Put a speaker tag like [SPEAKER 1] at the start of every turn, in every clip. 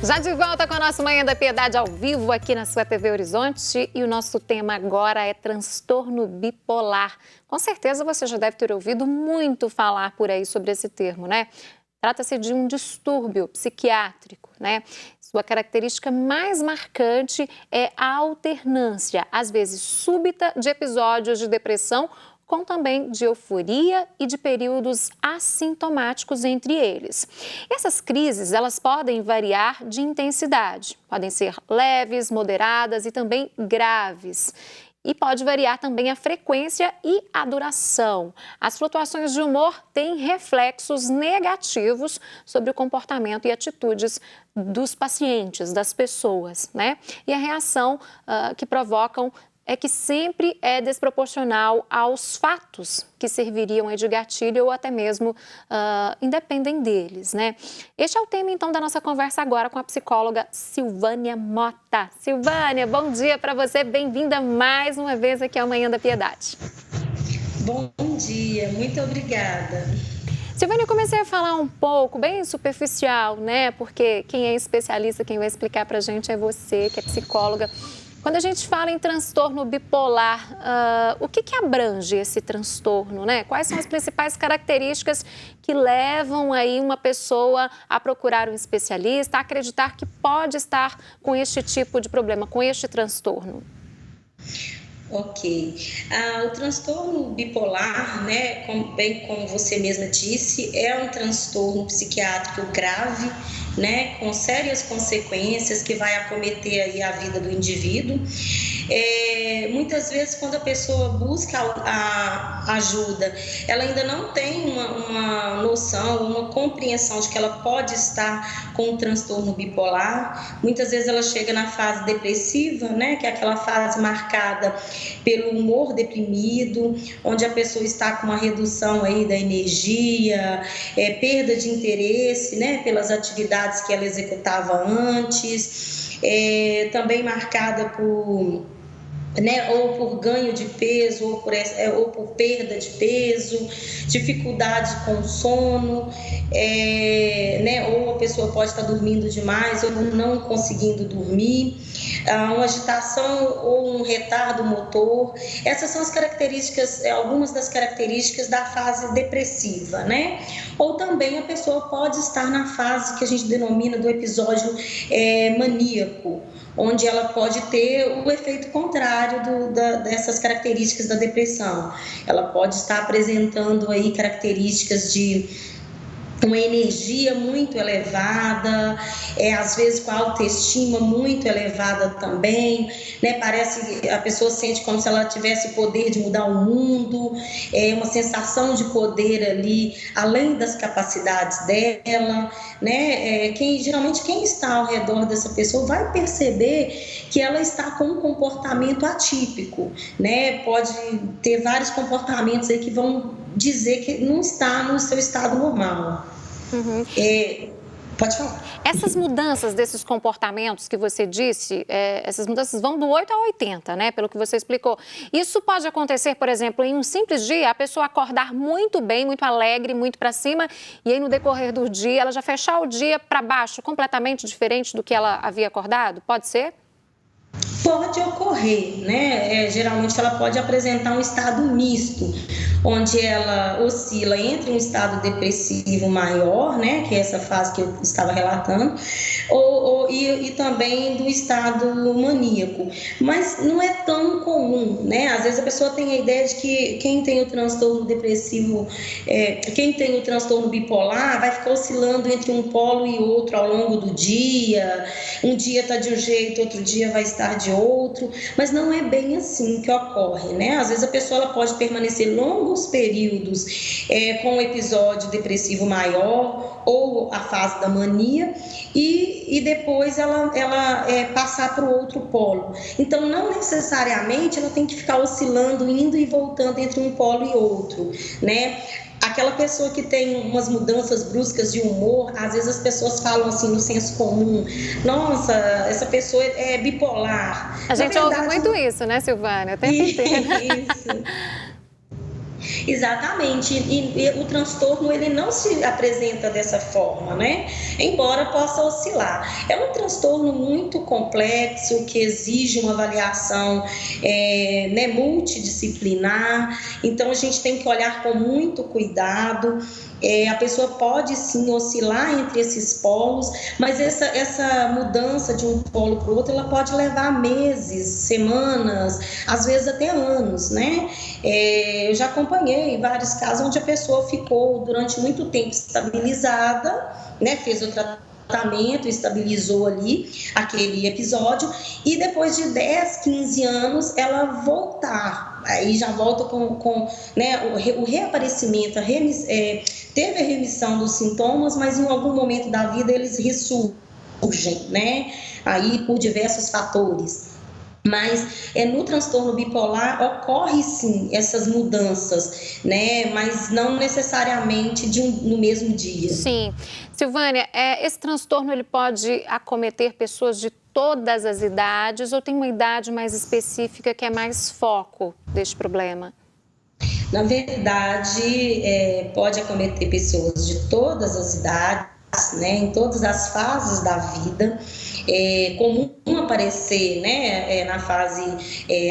[SPEAKER 1] Já de volta com a nossa Manhã da Piedade ao vivo aqui na sua TV Horizonte e o nosso tema agora é transtorno bipolar. Com certeza você já deve ter ouvido muito falar por aí sobre esse termo, né? Trata-se de um distúrbio psiquiátrico, né? Sua característica mais marcante é a alternância, às vezes súbita, de episódios de depressão, com também de euforia e de períodos assintomáticos entre eles. E essas crises, elas podem variar de intensidade, podem ser leves, moderadas e também graves. E pode variar também a frequência e a duração. As flutuações de humor têm reflexos negativos sobre o comportamento e atitudes dos pacientes, das pessoas, né? E a reação que provocam é que sempre é desproporcional aos fatos que serviriam de gatilho ou até mesmo independem deles, né? Este é o tema, então, da nossa conversa agora com a psicóloga Silvânia Mota. Silvânia, bom dia para você, bem-vinda mais uma vez aqui ao Manhã da Piedade.
[SPEAKER 2] Bom dia, muito obrigada.
[SPEAKER 1] Silvânia, eu comecei a falar um pouco, bem superficial, né? Porque quem é especialista, quem vai explicar para a gente é você, que é psicóloga. Quando a gente fala em transtorno bipolar, o que abrange esse transtorno, né? Quais são as principais características que levam aí uma pessoa a procurar um especialista, a acreditar que pode estar com este tipo de problema, com este transtorno?
[SPEAKER 2] Ok. O transtorno bipolar, né, bem como você mesma disse, é um transtorno psiquiátrico grave, né, com sérias consequências que vai acometer aí a vida do indivíduo. Muitas vezes, quando a pessoa busca a ajuda, ela ainda não tem uma noção, uma compreensão de que ela pode estar com um transtorno bipolar. Muitas vezes ela chega na fase depressiva, né, que é aquela fase marcada pelo humor deprimido, onde a pessoa está com uma redução aí da energia, perda de interesse, né, pelas atividades que ela executava antes, também marcada por ou por ganho de peso, ou por perda de peso, dificuldade com sono, ou a pessoa pode estar dormindo demais ou não conseguindo dormir, uma agitação ou um retardo motor. Essas são as características, algumas das características da fase depressiva, né? Ou também a pessoa pode estar na fase que a gente denomina do episódio maníaco, onde ela pode ter o efeito contrário dessas características da depressão. Ela pode estar apresentando aí características de uma energia muito elevada, às vezes com a autoestima muito elevada também, né? Parece que a pessoa sente como se ela tivesse poder de mudar o mundo, uma sensação de poder ali, além das capacidades dela, né? Geralmente quem está ao redor dessa pessoa vai perceber que ela está com um comportamento atípico, né? Pode ter vários comportamentos aí que vão dizer que não está no seu estado normal.
[SPEAKER 1] Uhum.
[SPEAKER 2] Pode falar.
[SPEAKER 1] Essas mudanças desses comportamentos que você disse, essas mudanças vão do 8 a 80, né? Pelo que você explicou. Isso pode acontecer, por exemplo, em um simples dia, a pessoa acordar muito bem, muito alegre, muito para cima, e aí no decorrer do dia, ela já fechar o dia para baixo, completamente diferente do que ela havia acordado? Pode ser?
[SPEAKER 2] Pode ocorrer, né? Geralmente ela pode apresentar um estado misto, onde ela oscila entre um estado depressivo maior, né? Que é essa fase que eu estava relatando, e também do estado maníaco. Mas não é tão comum, né? Às vezes a pessoa tem a ideia de que quem tem o transtorno depressivo, quem tem o transtorno bipolar, vai ficar oscilando entre um polo e outro ao longo do dia. Um dia está de um jeito, outro dia vai estar de outro, mas não é bem assim que ocorre, né? Às vezes a pessoa ela pode permanecer longos períodos com um episódio depressivo maior ou a fase da mania e depois ela passar para o outro polo. Então, não necessariamente ela tem que ficar oscilando, indo e voltando entre um polo e outro, né? Aquela pessoa que tem umas mudanças bruscas de humor, às vezes as pessoas falam assim no senso comum, nossa, essa pessoa é bipolar.
[SPEAKER 1] A gente ouve muito isso, né, Silvânia? O tempo inteiro.
[SPEAKER 2] Isso. Exatamente, e o transtorno ele não se apresenta dessa forma, né? Embora possa oscilar. É um transtorno muito complexo que exige uma avaliação né, multidisciplinar, então a gente tem que olhar com muito cuidado. A pessoa pode sim oscilar entre esses polos, mas essa mudança de um polo para o outro, ela pode levar meses, semanas, às vezes até anos, né? Eu já acompanhei vários casos onde a pessoa ficou durante muito tempo estabilizada, né? Fez o tratamento, estabilizou ali aquele episódio e depois de 10, 15 anos ela voltar, aí já volta com né, o reaparecimento, teve a remissão dos sintomas, mas em algum momento da vida eles ressurgem, né? Aí por diversos fatores. Mas no transtorno bipolar ocorre sim essas mudanças, né? Mas não necessariamente no mesmo dia.
[SPEAKER 1] Sim. Silvânia, esse transtorno ele pode acometer pessoas de todas as idades ou tem uma idade mais específica que é mais foco deste problema?
[SPEAKER 2] Na verdade, pode acometer pessoas de todas as idades, né? Em todas as fases da vida. Comum aparecer, né, na fase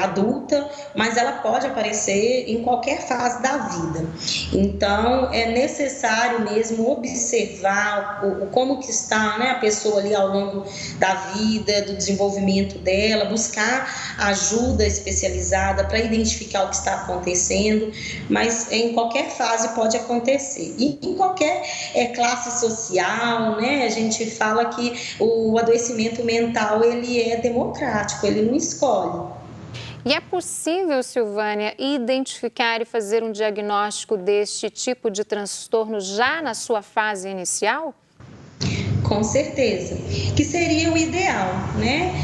[SPEAKER 2] adulta, mas ela pode aparecer em qualquer fase da vida. Então, é necessário mesmo observar como que está, né, a pessoa ali ao longo da vida, do desenvolvimento dela, buscar ajuda especializada para identificar o que está acontecendo, mas em qualquer fase pode acontecer. E em qualquer classe social, né, a gente fala que o adoecimento mental ele é democrático, ele não escolhe.
[SPEAKER 1] E é possível, Silvânia, identificar e fazer um diagnóstico deste tipo de transtorno já na sua fase inicial?
[SPEAKER 2] Com certeza, que seria o ideal, né?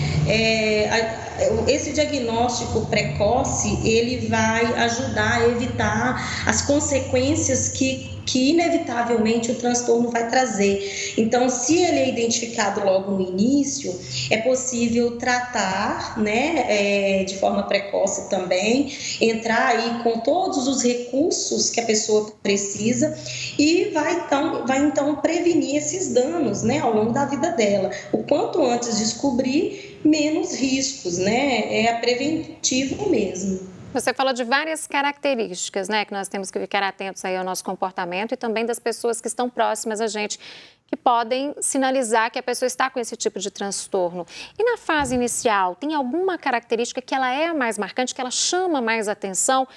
[SPEAKER 2] Esse diagnóstico precoce, ele vai ajudar a evitar as consequências que inevitavelmente o transtorno vai trazer. Então, se ele é identificado logo no início, é possível tratar, né, de forma precoce também, entrar aí com todos os recursos que a pessoa precisa e vai então prevenir esses danos, né, ao longo da vida dela. O quanto antes descobrir, menos riscos, né? É preventivo mesmo.
[SPEAKER 1] Você fala de várias características, né, que nós temos que ficar atentos aí ao nosso comportamento e também das pessoas que estão próximas a gente, que podem sinalizar que a pessoa está com esse tipo de transtorno. E na fase inicial, tem alguma característica que ela é mais marcante, que ela chama mais atenção,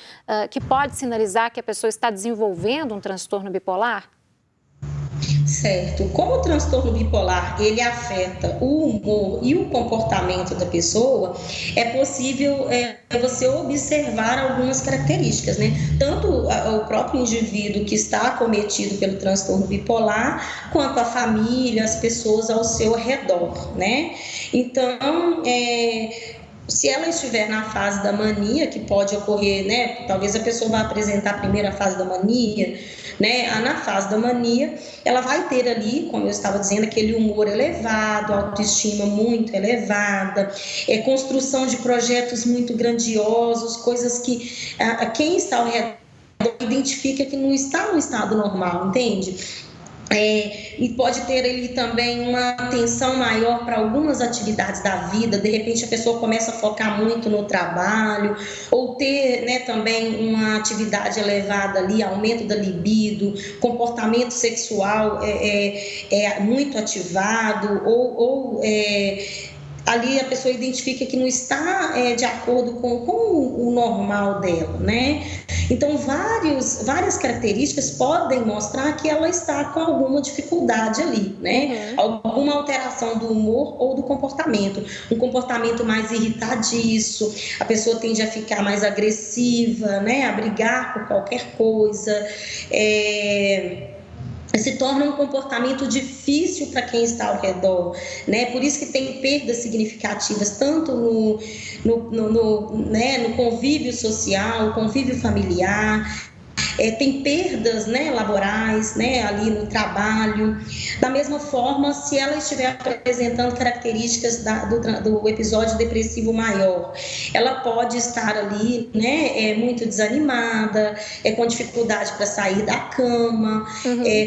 [SPEAKER 1] que pode sinalizar que a pessoa está desenvolvendo um transtorno bipolar?
[SPEAKER 2] Certo. Como o transtorno bipolar ele afeta o humor e o comportamento da pessoa, é possível você observar algumas características, né? Tanto o próprio indivíduo que está acometido pelo transtorno bipolar, quanto a família, as pessoas ao seu redor, né? Então, se ela estiver na fase da mania, que pode ocorrer, né? Talvez a pessoa vá apresentar a primeira fase da mania, né? Na fase da mania, ela vai ter ali, como eu estava dizendo, aquele humor elevado, autoestima muito elevada, construção de projetos muito grandiosos, coisas que quem está ao redor identifica que não está no estado normal, entende? E pode ter ali também uma atenção maior para algumas atividades da vida, de repente a pessoa começa a focar muito no trabalho, ou ter, né, também uma atividade elevada ali, aumento da libido, comportamento sexual muito ativado, ali a pessoa identifica que não está de acordo com o normal dela, né? Então, várias características podem mostrar que ela está com alguma dificuldade ali, né? Alguma alteração do humor ou do comportamento. Um comportamento mais irritadiço, a pessoa tende a ficar mais agressiva, né? A brigar por qualquer coisa, se torna um comportamento difícil para quem está ao redor, né? Por isso que tem perdas significativas tanto no convívio social, convívio familiar, tem perdas, né, laborais, né, ali no trabalho. Da mesma forma, se ela estiver apresentando características do episódio depressivo maior, ela pode estar ali, né, muito desanimada, com dificuldade para sair da cama,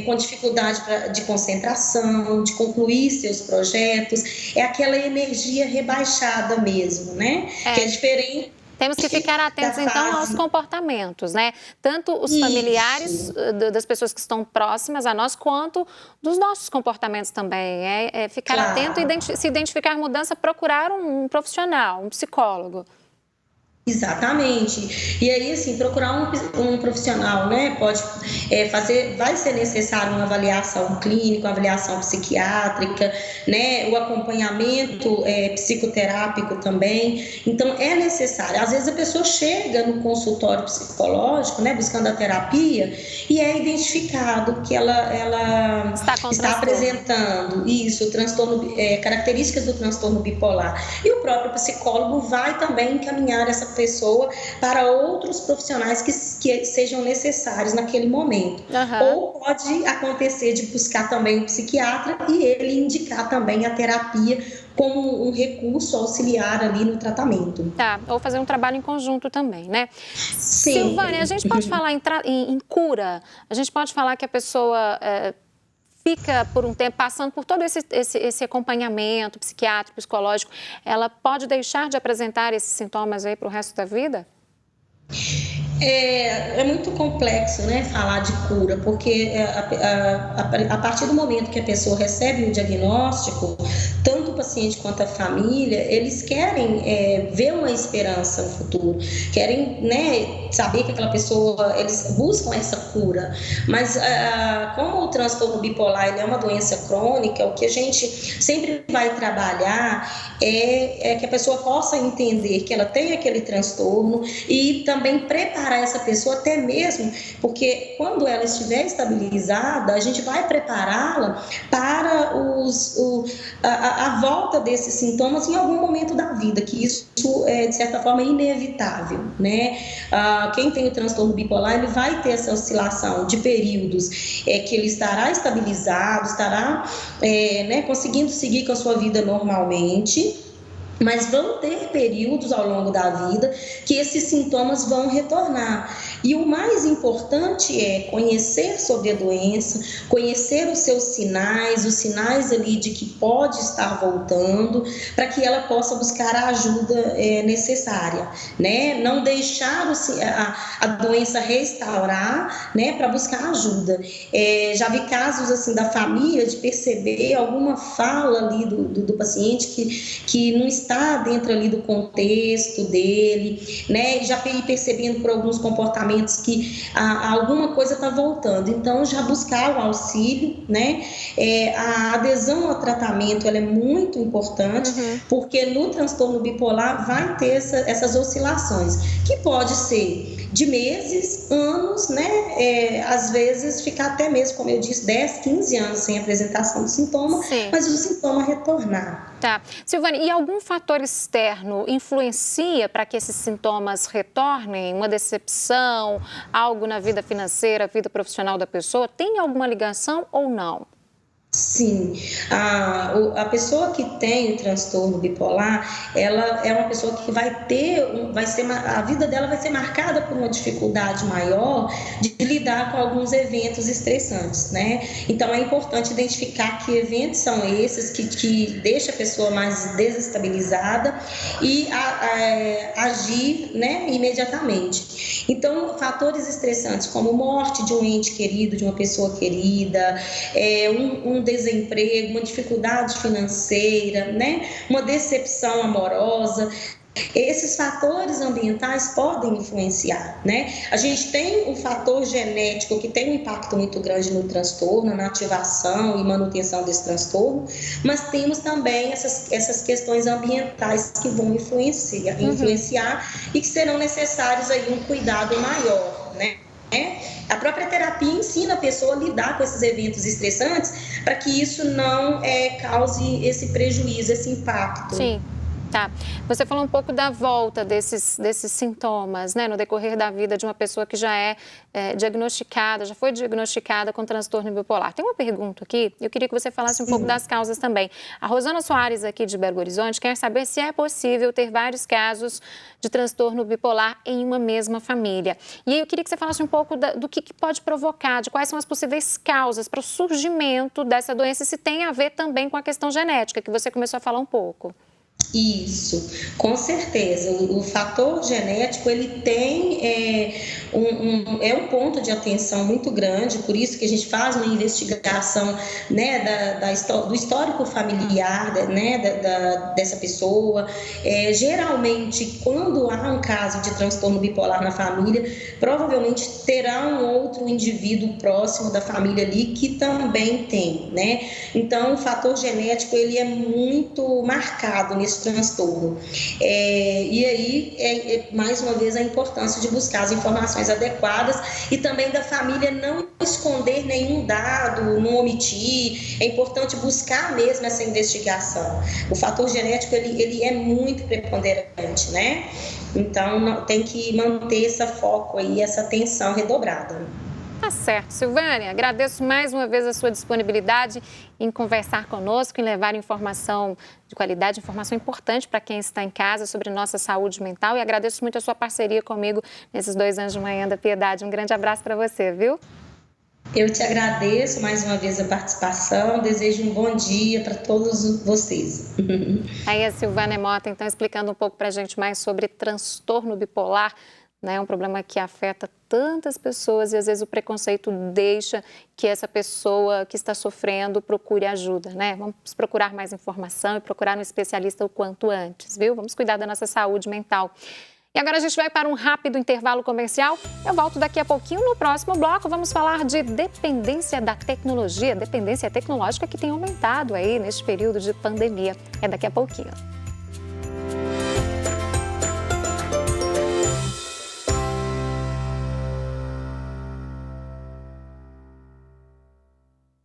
[SPEAKER 2] com dificuldade de concentração, de concluir seus projetos, é aquela energia rebaixada mesmo, né? Que é diferente.
[SPEAKER 1] Temos que ficar atentos, então, aos comportamentos, né? Tanto os familiares das pessoas que estão próximas a nós, quanto dos nossos comportamentos também. Ficar atento e se identificar mudança, procurar um profissional, um psicólogo.
[SPEAKER 2] Exatamente. E aí, assim, procurar um profissional, né? Pode vai ser necessário uma avaliação clínica, uma avaliação psiquiátrica, né? O acompanhamento psicoterápico também. Então, é necessário. Às vezes a pessoa chega no consultório psicológico, né? Buscando a terapia, e é identificado que ela está apresentando isso, características do transtorno bipolar. E o próprio psicólogo vai também encaminhar essa pessoa para outros profissionais que sejam necessários naquele momento. Ou pode acontecer de buscar também um psiquiatra e ele indicar também a terapia como um recurso auxiliar ali no tratamento.
[SPEAKER 1] Ou fazer um trabalho em conjunto também, né?
[SPEAKER 2] Sim.
[SPEAKER 1] Silvânia, a gente pode falar em cura? A gente pode falar que a pessoa fica por um tempo passando por todo esse acompanhamento psiquiátrico, psicológico, ela pode deixar de apresentar esses sintomas aí para o resto da vida?
[SPEAKER 2] É muito complexo, né, falar de cura, porque a partir do momento que a pessoa recebe o diagnóstico, tanto o paciente quanto a família, eles querem ver uma esperança no futuro, querem, né, saber que aquela pessoa, eles buscam essa cura, mas como o transtorno bipolar ele é uma doença crônica, o que a gente sempre vai trabalhar é que a pessoa possa entender que ela tem aquele transtorno e também preparar essa pessoa até mesmo, porque quando ela estiver estabilizada, a gente vai prepará-la para a volta desses sintomas em algum momento da vida, que isso de certa forma é inevitável, né? Quem tem o transtorno bipolar, ele vai ter essa oscilação de períodos que ele estará estabilizado, estará né, conseguindo seguir com a sua vida normalmente, mas vão ter períodos ao longo da vida que esses sintomas vão retornar. E o mais importante é conhecer sobre a doença, conhecer os seus sinais, os sinais ali de que pode estar voltando, para que ela possa buscar a ajuda necessária, né? Não deixar a doença restaurar, né, para buscar ajuda. Já vi casos assim da família de perceber alguma fala ali do paciente que não está dentro ali do contexto dele, né? Já ir percebendo por alguns comportamentos que alguma coisa está voltando. Então, já buscar o auxílio, né? A adesão ao tratamento ela é muito importante, porque no transtorno bipolar vai ter essas oscilações, que pode ser de meses, anos, né? Às vezes ficar até mesmo, como eu disse, 10, 15 anos sem apresentação de sintoma, mas o sintoma retornar.
[SPEAKER 1] Silvânia, e algum fator externo influencia para que esses sintomas retornem? Uma decepção, algo na vida financeira, vida profissional da pessoa? Tem alguma ligação ou não?
[SPEAKER 2] Sim, a pessoa que tem o transtorno bipolar, ela é uma pessoa que a vida dela vai ser marcada por uma dificuldade maior de lidar com alguns eventos estressantes, né? Então é importante identificar que eventos são esses que deixam a pessoa mais desestabilizada e agir, né, imediatamente. Então, fatores estressantes como morte de um ente querido, de uma pessoa querida, um desemprego, uma dificuldade financeira, né? Uma decepção amorosa. Esses fatores ambientais podem influenciar, né? A gente tem um fator genético que tem um impacto muito grande no transtorno, na ativação e manutenção desse transtorno, mas temos também essas questões ambientais que vão influenciar e que serão necessários aí um cuidado maior, né? A própria terapia ensina a pessoa a lidar com esses eventos estressantes para que isso não cause esse prejuízo, esse impacto.
[SPEAKER 1] Sim. Tá. Você falou um pouco da volta desses sintomas, né, no decorrer da vida de uma pessoa que já diagnosticada, já foi diagnosticada com transtorno bipolar. Tem uma pergunta aqui, eu queria que você falasse um pouco das causas também. A Rosana Soares, aqui de Belo Horizonte, quer saber se é possível ter vários casos de transtorno bipolar em uma mesma família. E aí eu queria que você falasse um pouco do que pode provocar, de quais são as possíveis causas para o surgimento dessa doença, e se tem a ver também com a questão genética, que você começou a falar um pouco.
[SPEAKER 2] Isso, com certeza. O fator genético, ele tem um ponto de atenção muito grande, por isso que a gente faz uma investigação, né, do histórico familiar, né, dessa pessoa. Geralmente, quando há um caso de transtorno bipolar na família, provavelmente terá um outro indivíduo próximo da família ali que também tem, né? Então, o fator genético, ele é muito marcado nesse transtorno. E aí, mais uma vez, a importância de buscar as informações adequadas e também da família não esconder nenhum dado, não omitir. É importante buscar mesmo essa investigação. O fator genético, ele é muito preponderante, né? Então, tem que manter esse foco aí, essa atenção redobrada.
[SPEAKER 1] Tá certo. Silvânia, agradeço mais uma vez a sua disponibilidade em conversar conosco, em levar informação de qualidade, informação importante para quem está em casa sobre nossa saúde mental, e agradeço muito a sua parceria comigo nesses 2 anos de Manhã da Piedade. Um grande abraço para você, viu?
[SPEAKER 2] Eu te agradeço mais uma vez a participação, desejo um bom dia para todos vocês.
[SPEAKER 1] Aí a Silvânia Mota, então, explicando um pouco para a gente mais sobre transtorno bipolar, né? Um problema que afeta tantas pessoas e às vezes o preconceito deixa que essa pessoa que está sofrendo procure ajuda, né? Vamos procurar mais informação e procurar um especialista o quanto antes, viu? Vamos cuidar da nossa saúde mental. E agora a gente vai para um rápido intervalo comercial. Eu volto daqui a pouquinho. No próximo bloco vamos falar de dependência da tecnologia, dependência tecnológica que tem aumentado aí neste período de pandemia. É daqui a pouquinho.